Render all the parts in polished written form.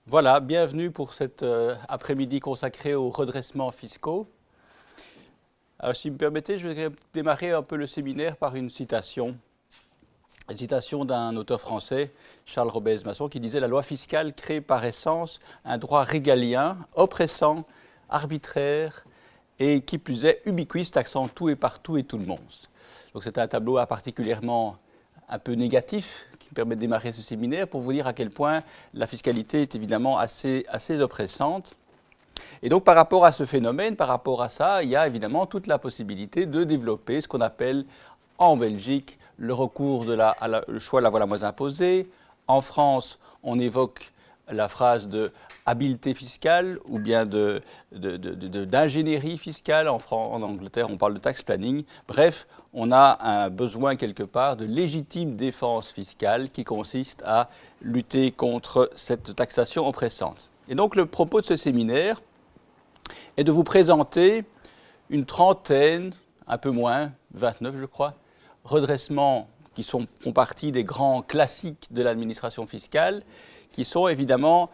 Voilà, bienvenue pour cet après-midi consacré aux redressements fiscaux. Alors, si vous me permettez, je vais démarrer un peu le séminaire par une citation d'un auteur français, Charles Robez-Masson, qui disait « La loi fiscale crée par essence un droit régalien, oppressant, arbitraire et qui plus est ubiquiste, taxant tout et partout et tout le monde. » Donc c'est un tableau particulièrement un peu négatif qui me permet de démarrer ce séminaire pour vous dire à quel point la fiscalité est évidemment assez oppressante. Et donc par rapport à ce phénomène, par rapport à ça, il y a évidemment toute la possibilité de développer ce qu'on appelle en Belgique le recours le choix de la voie la moins imposée. En France, on évoque la phrase de habileté fiscale ou bien d'ingénierie fiscale. En Angleterre, on parle de tax planning. Bref, on a un besoin quelque part de légitime défense fiscale qui consiste à lutter contre cette taxation oppressante. Et donc le propos de ce séminaire est de vous présenter une trentaine, un peu moins, 29 je crois, redressements qui font partie des grands classiques de l'administration fiscale, qui sont évidemment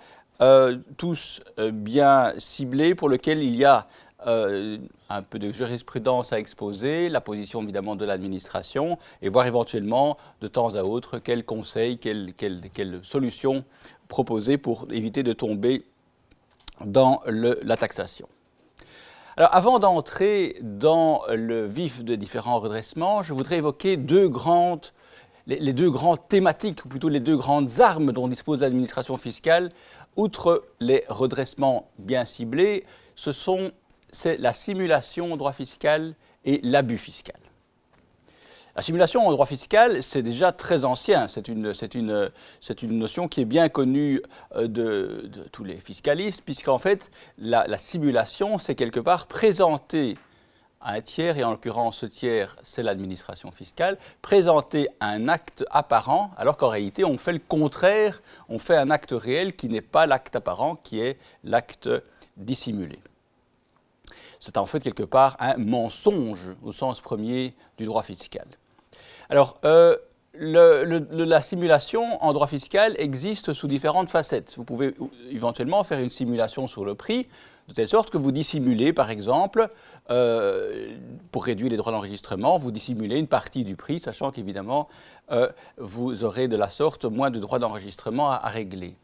tous bien ciblés, pour lesquels il y a un peu de jurisprudence à exposer, la position évidemment de l'administration, et voir éventuellement de temps à autre quels conseils, quelles solutions proposer pour éviter de tomber dans la taxation. Alors, avant d'entrer dans le vif des différents redressements, je voudrais évoquer les deux grandes thématiques, ou plutôt les deux grandes armes dont dispose l'administration fiscale. Outre les redressements bien ciblés, c'est la simulation en droit fiscal et l'abus fiscal. La simulation en droit fiscal, c'est déjà très ancien. C'est une notion qui est bien connue de tous les fiscalistes, puisqu'en fait, la simulation, c'est quelque part présenter à un tiers, et en l'occurrence, ce tiers, c'est l'administration fiscale, présenter un acte apparent, alors qu'en réalité, on fait le contraire, on fait un acte réel qui n'est pas l'acte apparent, qui est l'acte dissimulé. C'est en fait quelque part un mensonge au sens premier du droit fiscal. Alors, la simulation en droit fiscal existe sous différentes facettes. Vous pouvez éventuellement faire une simulation sur le prix, de telle sorte que vous dissimulez, par exemple, pour réduire les droits d'enregistrement, vous dissimulez une partie du prix, sachant qu'évidemment, vous aurez de la sorte moins de droits d'enregistrement à régler.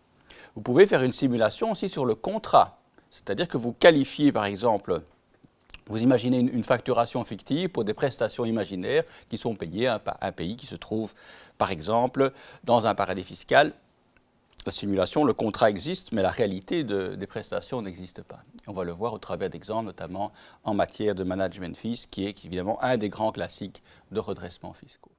Vous pouvez faire une simulation aussi sur le contrat, c'est-à-dire que vous qualifiez, par exemple, vous imaginez une facturation fictive pour des prestations imaginaires qui sont payées à un pays qui se trouve, par exemple, dans un paradis fiscal. La simulation, le contrat existe, mais la réalité des prestations n'existe pas. On va le voir au travers d'exemples, notamment en matière de management fees, qui est évidemment un des grands classiques de redressement fiscaux.